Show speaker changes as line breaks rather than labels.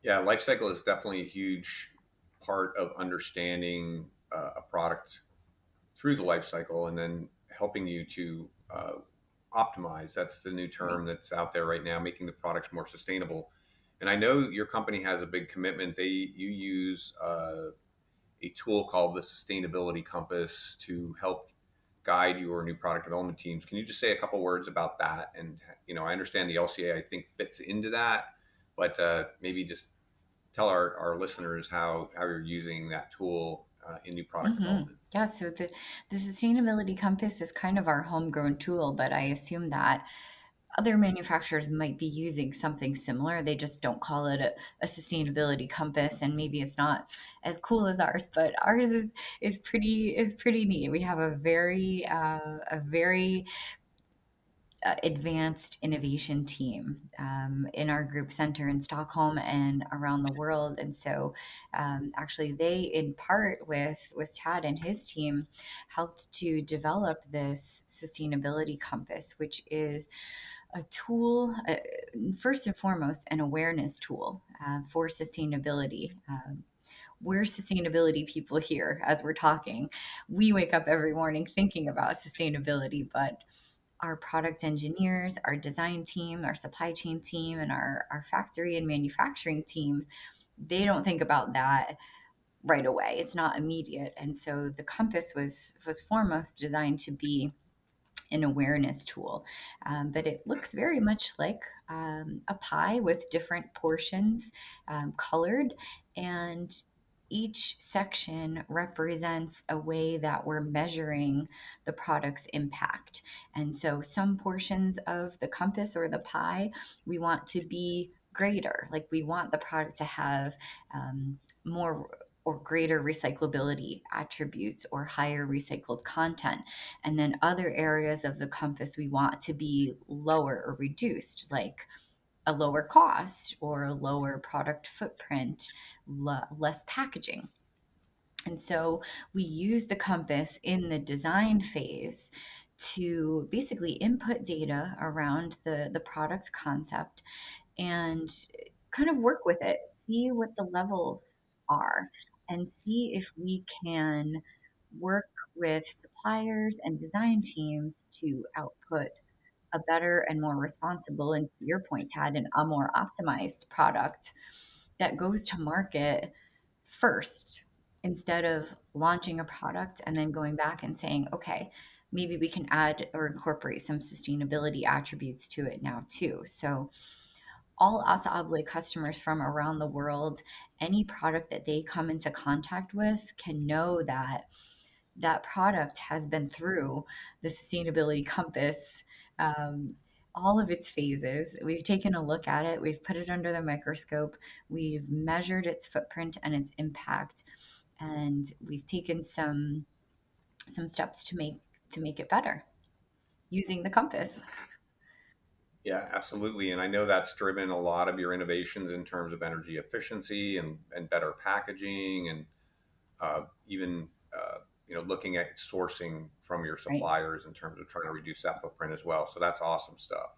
Yeah, life cycle is definitely a huge part of understanding a product through the life cycle and then helping you to optimize. That's the new
Right.
term that's out there right now, making the products more sustainable. And I know your company has a big commitment. You use a tool called the Sustainability Compass to help guide your new product development teams. Can you just say a couple words about that? And I understand the LCA I think fits into that, but maybe just tell our listeners how you're using that tool in new product development.
Yeah, so the sustainability compass is kind of our homegrown tool, but I assume that other manufacturers might be using something similar. They just don't call it a sustainability compass, and maybe it's not as cool as ours. But ours is pretty neat. We have a very advanced innovation team in our group center in Stockholm and around the world. And so, actually, they, in part with Tad and his team, helped to develop this sustainability compass, which is a tool, first and foremost, an awareness tool for sustainability. We're sustainability people here as we're talking. We wake up every morning thinking about sustainability, but our product engineers, our design team, our supply chain team, and our factory and manufacturing teams, they don't think about that right away. It's not immediate. And so the compass was foremost designed to be an awareness tool. But it looks very much like a pie with different portions colored. And each section represents a way that we're measuring the product's impact. And so some portions of the compass or the pie, we want to be greater. Like we want the product to have more or greater recyclability attributes or higher recycled content. And then other areas of the compass we want to be lower or reduced, like a lower cost or a lower product footprint, less packaging. And so we use the compass in the design phase to basically input data around the product's concept and kind of work with it, see what the levels are, and see if we can work with suppliers and design teams to output a better and more responsible, and to your point, Tad, and a more optimized product that goes to market first instead of launching a product and then going back and saying, okay, maybe we can add or incorporate some sustainability attributes to it now too. So all ASSA ABLOY customers from around the world, any product that they come into contact with can know that that product has been through the sustainability compass, um, all of its phases. We've taken a look at it, we've put it under the microscope, we've measured its footprint and its impact, and we've taken some steps to make it better using the compass.
Yeah, absolutely. And I know that's driven a lot of your innovations in terms of energy efficiency and better packaging and even looking at sourcing from your
Right.
suppliers in terms of trying to reduce that footprint as well. So that's awesome stuff.